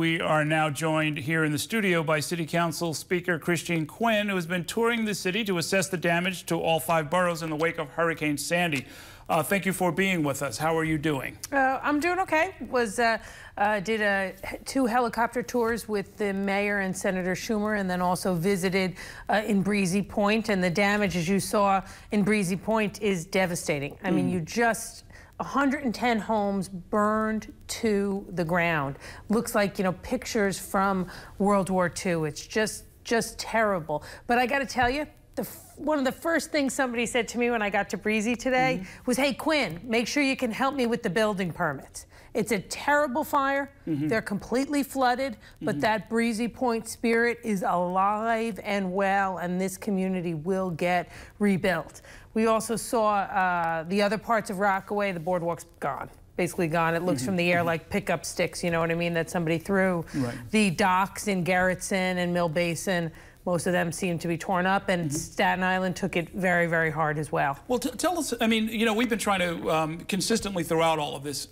We are now joined here in the studio by City Council Speaker Christine Quinn, who has been touring the city to assess the damage to all 5 boroughs in the wake of Hurricane Sandy. Thank you for being with us. How are you doing? I'm doing okay. Did 2 helicopter tours with the mayor and Senator Schumer, and then also visited in Breezy Point. And the damage, as you saw in Breezy Point, is devastating. I mean, 110 homes burned to the ground. Looks like, pictures from World War II. It's just terrible. But I got to tell you, one of the first things somebody said to me when I got to Breezy today was, "Hey, Quinn, make sure you can help me with the building permits." It's a terrible fire. They're completely flooded, but that Breezy Point spirit is alive and well, and this community will get rebuilt. We also saw the other parts of Rockaway. The boardwalk's gone. Basically gone. It looks from the air like pickup sticks, you know what I mean, that somebody threw. Right. The docks in Garrettson and Mill Basin, most of them seem to be torn up, and Staten Island took it very, very hard as well. Well, tell us, I mean, we've been trying to consistently throughout all of this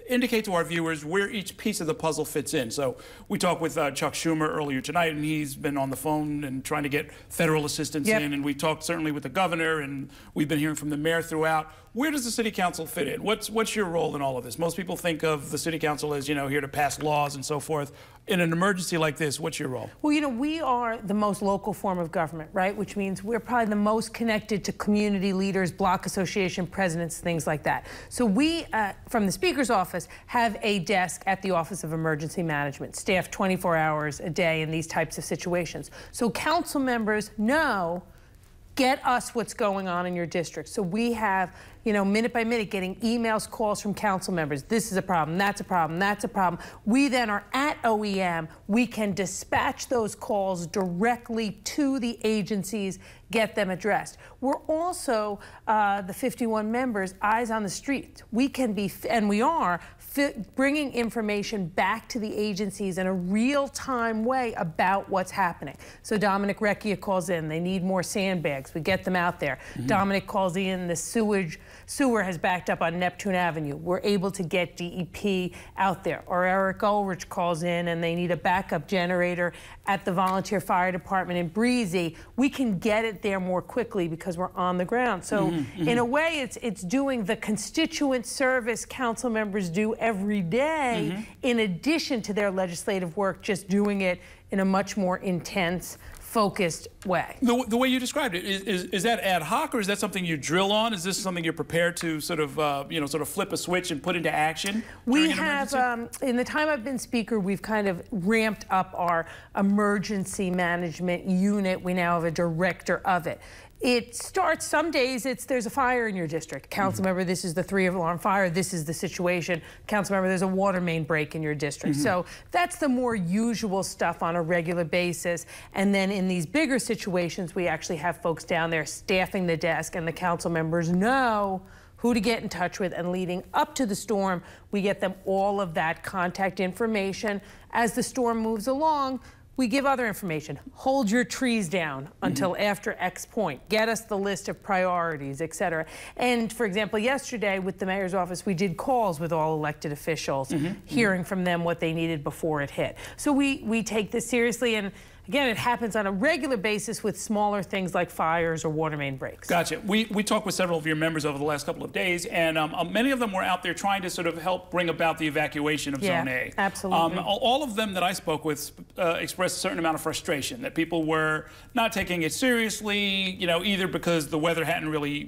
indicate to our viewers where each piece of the puzzle fits in. So we talked with Chuck Schumer earlier tonight, and he's been on the phone and trying to get federal assistance in. And we talked certainly with the governor, and we've been hearing from the mayor throughout. Where does the city council fit in? What's your role in all of this? Most people think of the city council as, here to pass laws and so forth. In an emergency like this, what's your role? Well, we are the most local form of government, right? Which means we're probably the most connected to community leaders, block association presidents, things like that. So we, from the Speaker's office, have a desk at the Office of Emergency Management, staffed 24 hours a day in these types of situations. So council members know, get us what's going on in your district. So we have, minute by minute, getting emails, calls from council members. This is a problem, that's a problem, that's a problem. We then are at OEM. We can dispatch those calls directly to the agencies, get them addressed. We're also, the 51 members, eyes on the street. We can be, and we are, bringing information back to the agencies in a real-time way about what's happening. So Dominic Recchia calls in, they need more sandbags. We get them out there. Dominic calls in, the sewer has backed up on Neptune Avenue. We're able to get DEP out there. Or Eric Ulrich calls in and they need a backup generator at the volunteer fire department in Breezy. We can get it there more quickly because we're on the ground. So in a way, it's doing the constituent service council members do every day in addition to their legislative work, just doing it in a much more intense, focused way. The way you described it, is that ad hoc, or is that something you drill on? Is this something you're prepared to sort of flip a switch and put into action? We have, in the time I've been Speaker, we've kind of ramped up our emergency management unit. We now have a director of it. It starts, some days there's a fire in your district. Council member, this is the 3-alarm fire, this is the situation. Council member, there's a water main break in your district. So that's the more usual stuff on a regular basis. And then in these bigger situations, we actually have folks down there staffing the desk, and the council members know who to get in touch with. And leading up to the storm, we get them all of that contact information. As the storm moves along, we give other information. Hold your trees down until after X point. Get us the list of priorities, et cetera. And for example, yesterday with the mayor's office, we did calls with all elected officials, hearing from them what they needed before it hit. So we take this seriously, and again, it happens on a regular basis with smaller things like fires or water main breaks. Gotcha. We talked with several of your members over the last couple of days, and many of them were out there trying to sort of help bring about the evacuation of Zone A. Absolutely. All of them that I spoke with expressed a certain amount of frustration that people were not taking it seriously, either because the weather hadn't really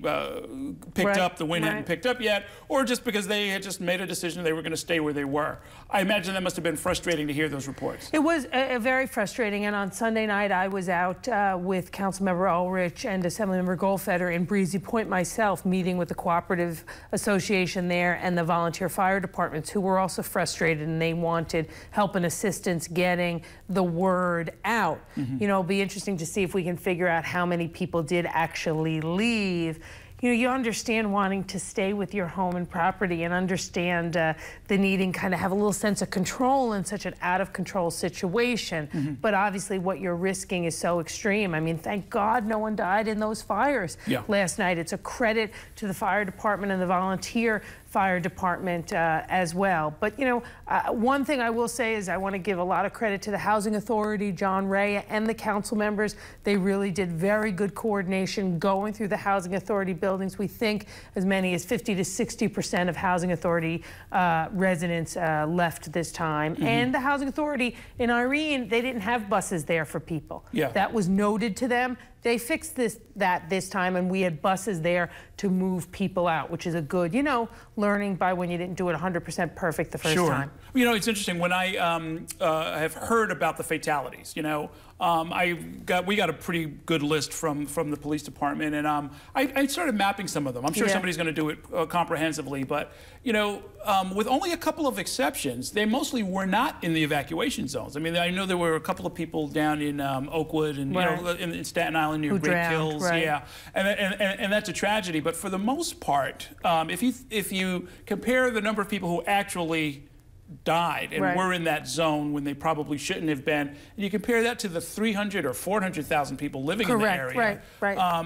picked up, the wind hadn't picked up yet, or just because they had just made a decision they were going to stay where they were. I imagine that must have been frustrating to hear those reports. It was very frustrating, and on Sunday night, I was out with Councilmember Ulrich and Assemblymember Goldfeder in Breezy Point myself, meeting with the Cooperative Association there and the volunteer fire departments, who were also frustrated, and they wanted help and assistance getting the word out. It'll be interesting to see if we can figure out how many people did actually leave. You understand wanting to stay with your home and property, and understand the needing kind of have a little sense of control in such an out-of-control situation. But obviously what you're risking is so extreme. I mean, thank God no one died in those fires last night. It's a credit to the fire department and the volunteer fire department as well. But, you know, one thing I will say is I want to give a lot of credit to the Housing Authority, John Ray, and the council members. They really did very good coordination going through the Housing Authority buildings. We think as many as 50 to 60% of Housing Authority residents left this time. And the Housing Authority in Irene, they didn't have buses there for people. Yeah. That was noted to them. They fixed this time, and we had buses there to move people out, which is a good, you know, learning by when you didn't do it 100% perfect the first time. You know, it's interesting when I have heard about the fatalities. You know, we got a pretty good list from the police department, and I started mapping some of them. I'm sure somebody's going to do it comprehensively, but you know, with only a couple of exceptions, they mostly were not in the evacuation zones. I mean, I know there were a couple of people down in Oakwood and you know, in Staten Island near Great Kills, yeah, and that's a tragedy. But for the most part, if you compare the number of people who actually died and were in that zone when they probably shouldn't have been, and you compare that to the 300 or 400,000 people living in the area,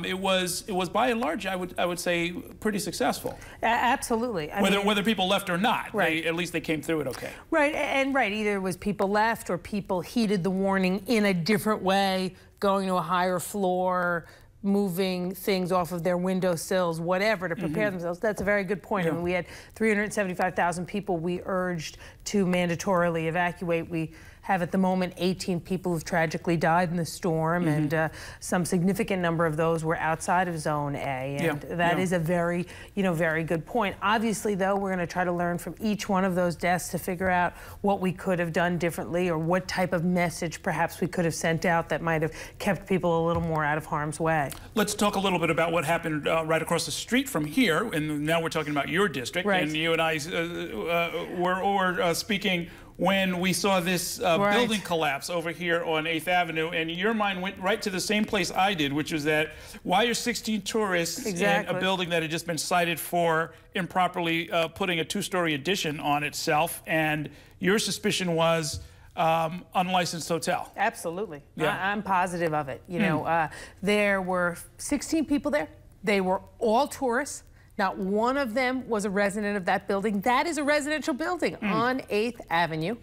it was by and large, I would say, pretty successful. Absolutely. Whether people left or not, at least they came through it okay. Either it was people left or people heeded the warning in a different way, going to a higher floor, moving things off of their windowsills, whatever, to prepare themselves. That's a very good point. I mean, we had 375,000 people we urged to mandatorily evacuate. We have at the moment 18 people who've tragically died in the storm, and some significant number of those were outside of Zone A, and that is a very, very good point. Obviously, though, we're going to try to learn from each one of those deaths to figure out what we could have done differently, or what type of message perhaps we could have sent out that might have kept people a little more out of harm's way. Let's talk a little bit about what happened right across the street from here, and now we're talking about your district, and you and I were speaking when we saw this building collapse over here on 8th Avenue, and your mind went right to the same place I did, which was that why are 16 tourists in a building that had just been cited for improperly putting a two-story addition on itself, and your suspicion was unlicensed hotel. Absolutely. I'm positive of it. You know, there were 16 people there. They were all tourists. Not one of them was a resident of that building. That is a residential building on 8th Avenue.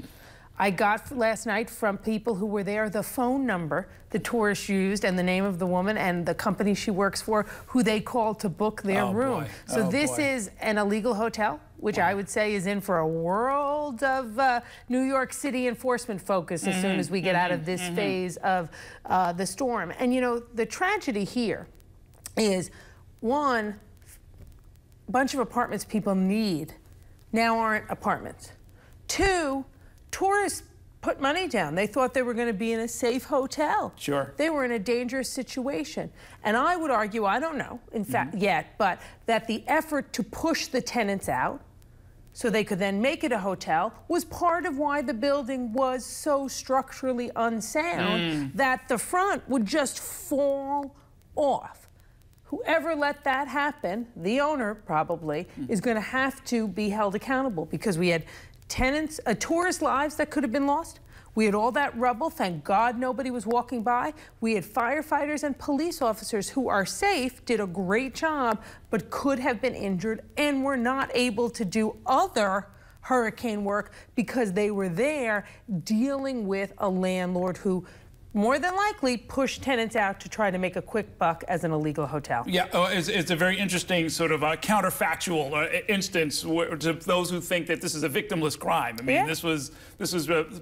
I got last night from people who were there the phone number the tourists used and the name of the woman and the company she works for, who they called to book their room. So this is an illegal hotel, which I would say is in for a world of New York City enforcement focus as soon as we get out of this phase of the storm. And you know, the tragedy here is, one, bunch of apartments people need now aren't apartments. Two, tourists put money down. They thought they were going to be in a safe hotel. Sure. They were in a dangerous situation. And I would argue, I don't know, in fact, yet, but that the effort to push the tenants out so they could then make it a hotel was part of why the building was so structurally unsound that the front would just fall off. Whoever let that happen, the owner probably, is going to have to be held accountable, because we had tenants, tourist lives that could have been lost. We had all that rubble. Thank God nobody was walking by. We had firefighters and police officers who are safe, did a great job, but could have been injured and were not able to do other hurricane work because they were there dealing with a landlord who more than likely push tenants out to try to make a quick buck as an illegal hotel. Yeah, it's a very interesting sort of counterfactual instance to those who think that this is a victimless crime. I mean, this was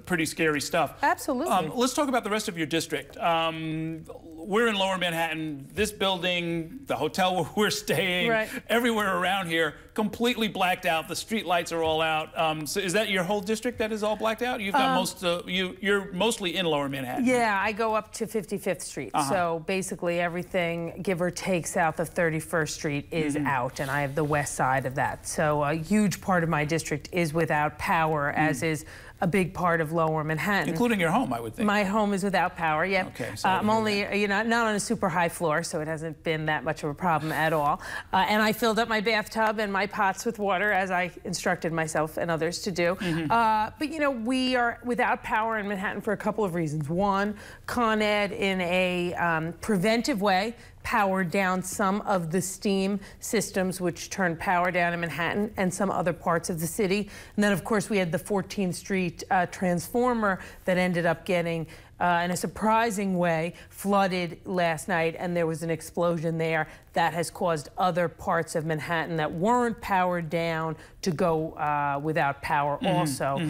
pretty scary stuff. Absolutely. Let's talk about the rest of your district. We're in Lower Manhattan. This building, the hotel where we're staying, everywhere around here, completely blacked out. The street lights are all out. So is that your whole district that is all blacked out? You've got you're mostly in Lower Manhattan. Yeah, I go up to 55th Street. So basically everything, give or take, south of 31st Street is out, and I have the west side of that. So a huge part of my district is without power, as is a big part of Lower Manhattan. Including your home, I would think. My home is without power, yeah. Okay, so I'm only, not on a super high floor, so it hasn't been that much of a problem at all. And I filled up my bathtub and my pots with water, as I instructed myself and others to do. But you know, we are without power in Manhattan for a couple of reasons. One, Con Ed in a preventive way powered down some of the steam systems, which turned power down in Manhattan and some other parts of the city. And then, of course, we had the 14th Street transformer that ended up getting, in a surprising way, flooded last night, and there was an explosion there that has caused other parts of Manhattan that weren't powered down to go without power also.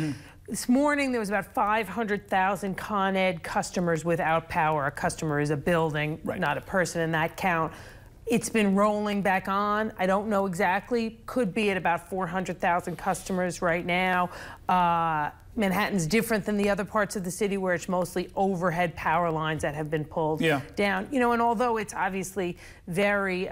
This morning, there was about 500,000 Con Ed customers without power. A customer is a building, not a person in that count. It's been rolling back on. I don't know exactly. Could be at about 400,000 customers right now. Manhattan's different than the other parts of the city where it's mostly overhead power lines that have been pulled down. You know, and although it's obviously very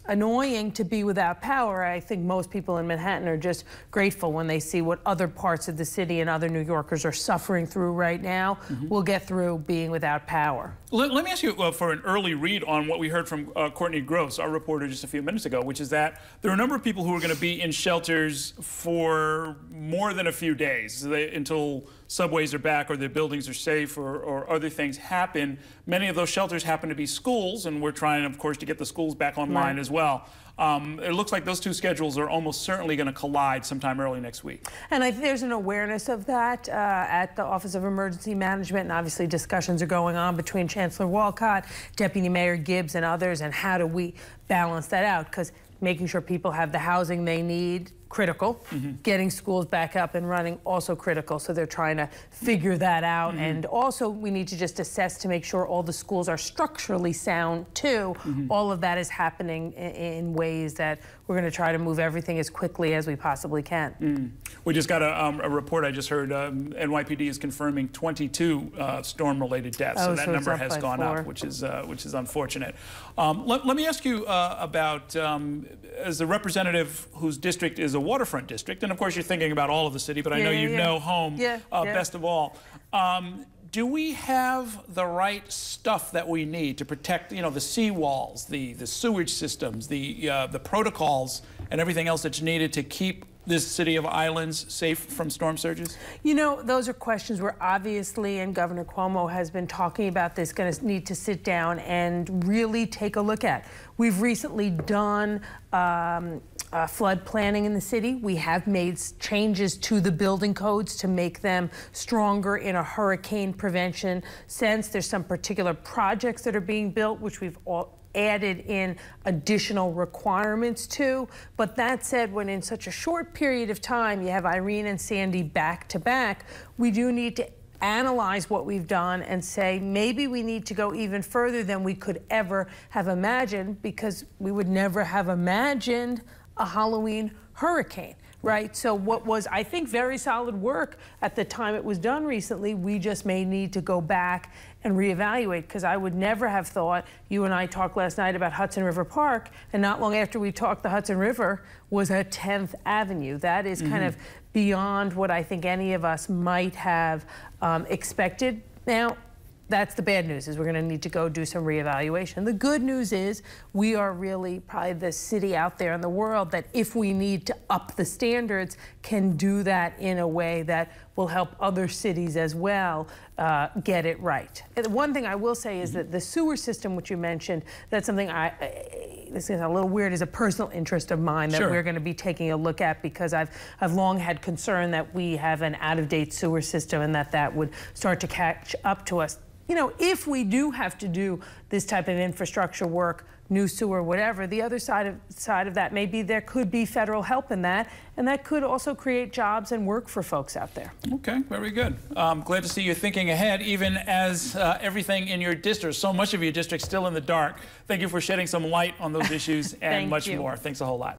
annoying to be without power, I think most people in Manhattan are just grateful when they see what other parts of the city and other New Yorkers are suffering through right now. We'll get through being without power. Let me ask you for an early read on what we heard from Courtney Gross, our reporter, just a few minutes ago, which is that there are a number of people who are going to be in shelters for more than a few days until subways are back or their buildings are safe or other things happen. Many of those shelters happen to be schools, and we're trying, of course, to get the schools back online as well. It looks like those two schedules are almost certainly going to collide sometime early next week. And there's an awareness of that at the Office of Emergency Management, and obviously discussions are going on between Chancellor Walcott, Deputy Mayor Gibbs, and others, and how do we balance that out? Because making sure people have the housing they need, critical. Getting schools back up and running, also critical. So they're trying to figure that out. And also we need to just assess to make sure all the schools are structurally sound too. All of that is happening in ways that we're going to try to move everything as quickly as we possibly can. We just got a report I just heard. NYPD is confirming 22 storm-related deaths. So that number has gone up, which is unfortunate. Let me ask you about, as a representative whose district is a waterfront district, and of course you're thinking about all of the city, but I know you know home best of all. Do we have the right stuff that we need to protect, you know, the seawalls, the sewage systems, the protocols, and everything else that's needed to keep this city of islands safe from storm surges? You know, those are questions we're obviously, and Governor Cuomo has been talking about this, going to need to sit down and really take a look at. We've recently done flood planning in the city. We have made changes to the building codes to make them stronger in a hurricane prevention sense. There's some particular projects that are being built, which we've all added in additional requirements to. But that said, when in such a short period of time you have Irene and Sandy back to back, we do need to analyze what we've done and say maybe we need to go even further than we could ever have imagined, because we would never have imagined a Halloween hurricane, right? So what was, I think, very solid work at the time it was done recently, we just may need to go back and reevaluate, because I would never have thought, you and I talked last night about Hudson River Park, and not long after we talked, the Hudson River was at 10th Avenue. That is kind of beyond what I think any of us might have expected. Now, that's the bad news, is we're going to need to go do some reevaluation. The good news is we are really probably the city out there in the world that, if we need to up the standards, can do that in a way that will help other cities as well get it right. And the one thing I will say is that the sewer system, which you mentioned, that's something this is a little weird, is a personal interest of mine that we're going to be taking a look at, because I've long had concern that we have an out-of-date sewer system and that would start to catch up to us. You know, if we do have to do this type of infrastructure work, new sewer, whatever, the other side of that may be there could be federal help in that, and that could also create jobs and work for folks out there. Okay, very good. Glad to see you thinking ahead, even as everything in your district, so much of your district, still in the dark. Thank you for shedding some light on those issues and much more. Thanks a whole lot.